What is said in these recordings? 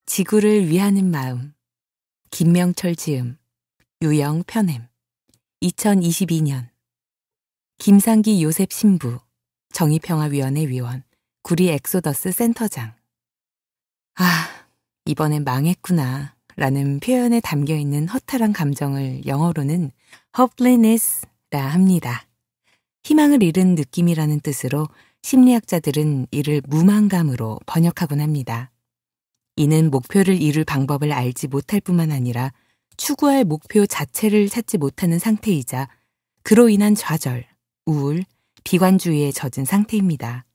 지구를 위하는 마음. 김명철 지음, 유영 편엠. 2022년. 김상기 요셉 신부, 정의평화위원회 위원, 구리 엑소더스 센터장. 이번엔 망했구나 라는 표현에 담겨있는 허탈한 감정을 영어로는 hopelessness라 합니다. 희망을 잃은 느낌이라는 뜻으로 심리학자들은 이를 무망감으로 번역하곤 합니다. 이는 목표를 이룰 방법을 알지 못할 뿐만 아니라 추구할 목표 자체를 찾지 못하는 상태이자 그로 인한 좌절, 우울, 비관주의에 젖은 상태입니다.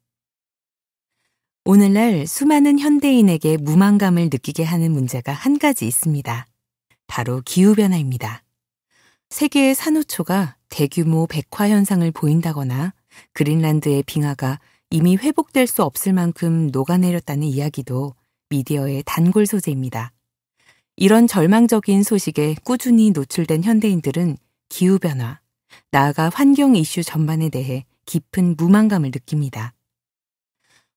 오늘날 수많은 현대인에게 무망감을 느끼게 하는 문제가 한 가지 있습니다. 바로 기후변화입니다. 세계의 산호초가 대규모 백화 현상을 보인다거나 그린란드의 빙하가 이미 회복될 수 없을 만큼 녹아내렸다는 이야기도 미디어의 단골 소재입니다. 이런 절망적인 소식에 꾸준히 노출된 현대인들은 기후변화, 나아가 환경 이슈 전반에 대해 깊은 무망감을 느낍니다.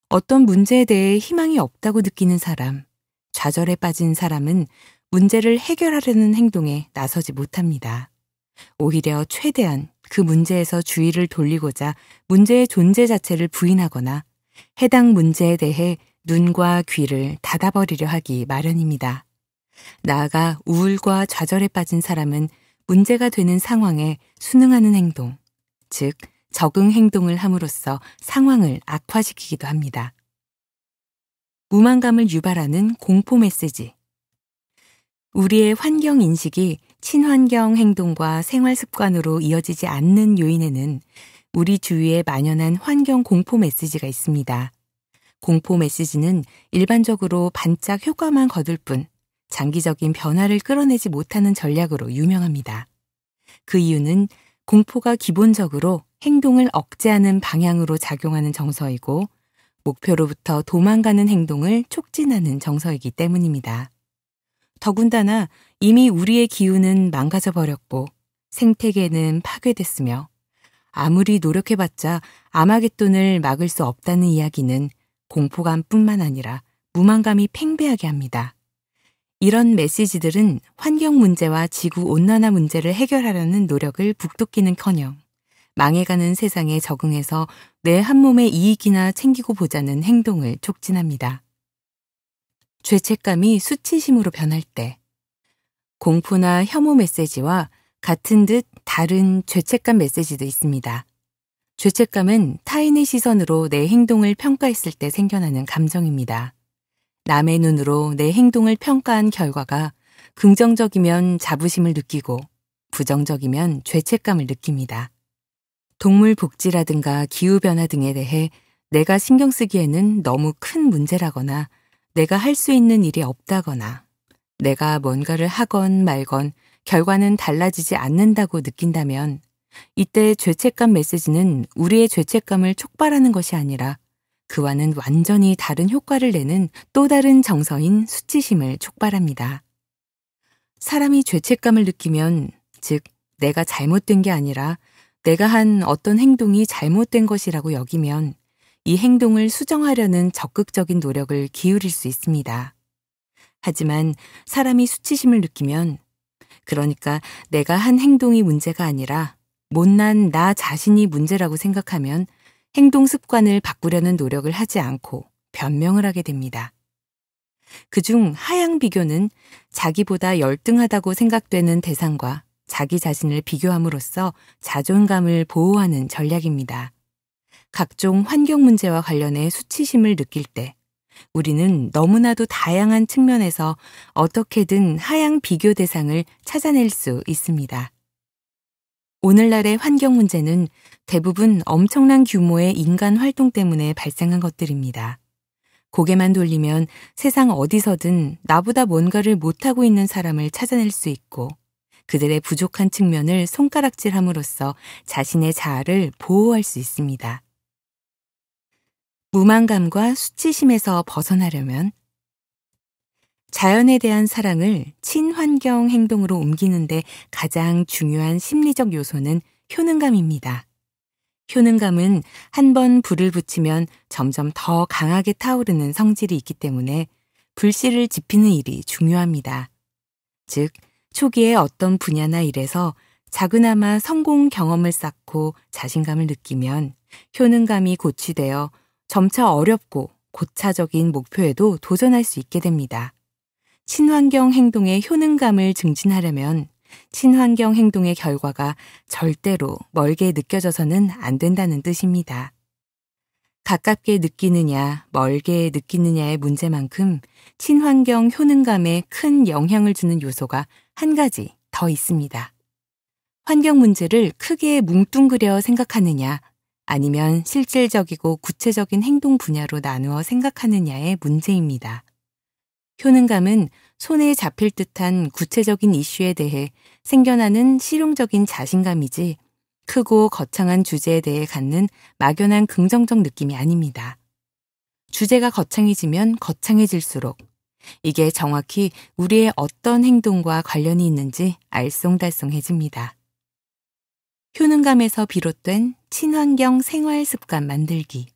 어떤 문제에 대해 희망이 없다고 느끼는 사람, 좌절에 빠진 사람은 문제를 해결하려는 행동에 나서지 못합니다. 오히려 최대한 그 문제에서 주의를 돌리고자 문제의 존재 자체를 부인하거나 해당 문제에 대해 눈과 귀를 닫아버리려 하기 마련입니다. 나아가 우울과 좌절에 빠진 사람은 문제가 되는 상황에 순응하는 행동, 즉 적응 행동을 함으로써 상황을 악화시키기도 합니다. 무망감을 유발하는 공포 메시지. 우리의 환경 인식이 친환경 행동과 생활 습관으로 이어지지 않는 요인에는 우리 주위에 만연한 환경 공포 메시지가 있습니다. 공포 메시지는 일반적으로 반짝 효과만 거둘 뿐 장기적인 변화를 끌어내지 못하는 전략으로 유명합니다. 그 이유는 공포가 기본적으로 행동을 억제하는 방향으로 작용하는 정서이고 목표로부터 도망가는 행동을 촉진하는 정서이기 때문입니다. 더군다나 이미 우리의 기후는 망가져 버렸고 생태계는 파괴됐으며 아무리 노력해봤자 아마겟돈을 막을 수 없다는 이야기는 공포감뿐만 아니라 무망감이 팽배하게 합니다. 이런 메시지들은 환경 문제와 지구 온난화 문제를 해결하려는 노력을 북돋기는커녕 망해가는 세상에 적응해서 내 한 몸의 이익이나 챙기고 보자는 행동을 촉진합니다. 죄책감이 수치심으로 변할 때 공포나 혐오 메시지와 같은 듯 다른 죄책감 메시지도 있습니다. 죄책감은 타인의 시선으로 내 행동을 평가했을 때 생겨나는 감정입니다. 남의 눈으로 내 행동을 평가한 결과가 긍정적이면 자부심을 느끼고 부정적이면 죄책감을 느낍니다. 동물 복지라든가 기후변화 등에 대해 내가 신경 쓰기에는 너무 큰 문제라거나 내가 할 수 있는 일이 없다거나 내가 뭔가를 하건 말건 결과는 달라지지 않는다고 느낀다면 이때 죄책감 메시지는 우리의 죄책감을 촉발하는 것이 아니라 그와는 완전히 다른 효과를 내는 또 다른 정서인 수치심을 촉발합니다. 사람이 죄책감을 느끼면, 즉 내가 잘못된 게 아니라 내가 한 어떤 행동이 잘못된 것이라고 여기면 이 행동을 수정하려는 적극적인 노력을 기울일 수 있습니다. 하지만 사람이 수치심을 느끼면, 그러니까 내가 한 행동이 문제가 아니라 못난 나 자신이 문제라고 생각하면 행동 습관을 바꾸려는 노력을 하지 않고 변명을 하게 됩니다. 그중 하향 비교는 자기보다 열등하다고 생각되는 대상과 자기 자신을 비교함으로써 자존감을 보호하는 전략입니다. 각종 환경 문제와 관련해 수치심을 느낄 때 우리는 너무나도 다양한 측면에서 어떻게든 하향 비교 대상을 찾아낼 수 있습니다. 오늘날의 환경 문제는 대부분 엄청난 규모의 인간 활동 때문에 발생한 것들입니다. 고개만 돌리면 세상 어디서든 나보다 뭔가를 못하고 있는 사람을 찾아낼 수 있고 그들의 부족한 측면을 손가락질함으로써 자신의 자아를 보호할 수 있습니다. 무망감과 수치심에서 벗어나려면 자연에 대한 사랑을 친환경 행동으로 옮기는데 가장 중요한 심리적 요소는 효능감입니다. 효능감은 한 번 불을 붙이면 점점 더 강하게 타오르는 성질이 있기 때문에 불씨를 지피는 일이 중요합니다. 즉, 초기에 어떤 분야나 일에서 작으나마 성공 경험을 쌓고 자신감을 느끼면 효능감이 고취되어 점차 어렵고 고차적인 목표에도 도전할 수 있게 됩니다. 친환경 행동의 효능감을 증진하려면 친환경 행동의 결과가 절대로 멀게 느껴져서는 안 된다는 뜻입니다. 가깝게 느끼느냐, 멀게 느끼느냐의 문제만큼 친환경 효능감에 큰 영향을 주는 요소가 한 가지 더 있습니다. 환경 문제를 크게 뭉뚱그려 생각하느냐, 아니면 실질적이고 구체적인 행동 분야로 나누어 생각하느냐의 문제입니다. 효능감은 손에 잡힐 듯한 구체적인 이슈에 대해 생겨나는 실용적인 자신감이지 크고 거창한 주제에 대해 갖는 막연한 긍정적 느낌이 아닙니다. 주제가 거창해지면 거창해질수록 이게 정확히 우리의 어떤 행동과 관련이 있는지 알쏭달쏭해집니다. 효능감에서 비롯된 친환경 생활 습관 만들기.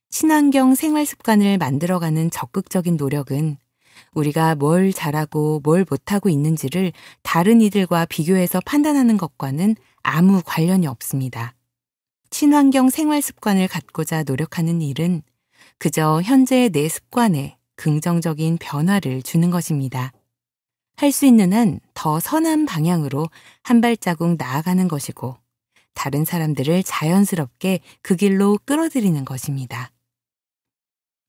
친환경 생활 습관을 만들어가는 적극적인 노력은 우리가 뭘 잘하고 뭘 못하고 있는지를 다른 이들과 비교해서 판단하는 것과는 아무 관련이 없습니다. 친환경 생활 습관을 갖고자 노력하는 일은 그저 현재의 내 습관에 긍정적인 변화를 주는 것입니다. 할 수 있는 한 더 선한 방향으로 한 발자국 나아가는 것이고 다른 사람들을 자연스럽게 그 길로 끌어들이는 것입니다.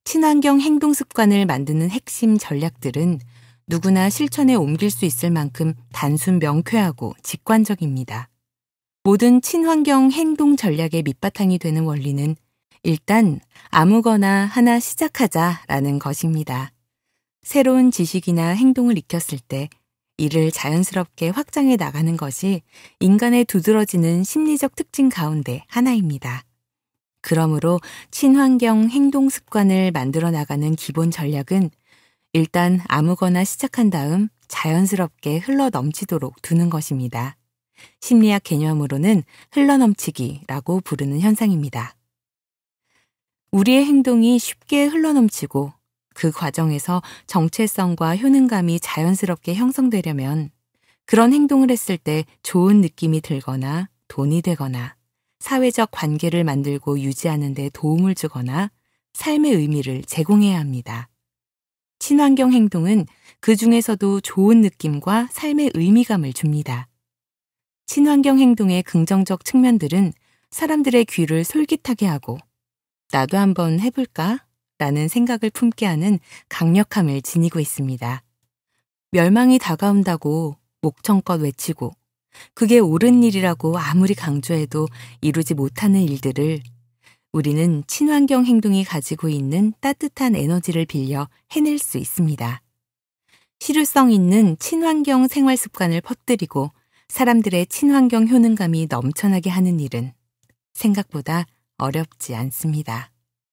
친환경 행동 습관을 만드는 핵심 전략들은 누구나 실천에 옮길 수 있을 만큼 단순 명쾌하고 직관적입니다. 모든 친환경 행동 전략의 밑바탕이 되는 원리는 일단 아무거나 하나 시작하자라는 것입니다. 새로운 지식이나 행동을 익혔을 때 이를 자연스럽게 확장해 나가는 것이 인간의 두드러지는 심리적 특징 가운데 하나입니다. 그러므로 친환경 행동 습관을 만들어 나가는 기본 전략은 일단 아무거나 시작한 다음 자연스럽게 흘러 넘치도록 두는 것입니다. 심리학 개념으로는 흘러넘치기라고 부르는 현상입니다. 우리의 행동이 쉽게 흘러넘치고 그 과정에서 정체성과 효능감이 자연스럽게 형성되려면 그런 행동을 했을 때 좋은 느낌이 들거나 돈이 되거나 사회적 관계를 만들고 유지하는 데 도움을 주거나 삶의 의미를 제공해야 합니다. 친환경 행동은 그 중에서도 좋은 느낌과 삶의 의미감을 줍니다. 친환경 행동의 긍정적 측면들은 사람들의 귀를 솔깃하게 하고 나도 한번 해볼까? 라는 생각을 품게 하는 강력함을 지니고 있습니다. 멸망이 다가온다고 목청껏 외치고 그게 옳은 일이라고 아무리 강조해도 이루지 못하는 일들을 우리는 친환경 행동이 가지고 있는 따뜻한 에너지를 빌려 해낼 수 있습니다. 실효성 있는 친환경 생활 습관을 퍼뜨리고 사람들의 친환경 효능감이 넘쳐나게 하는 일은 생각보다 어렵지 않습니다.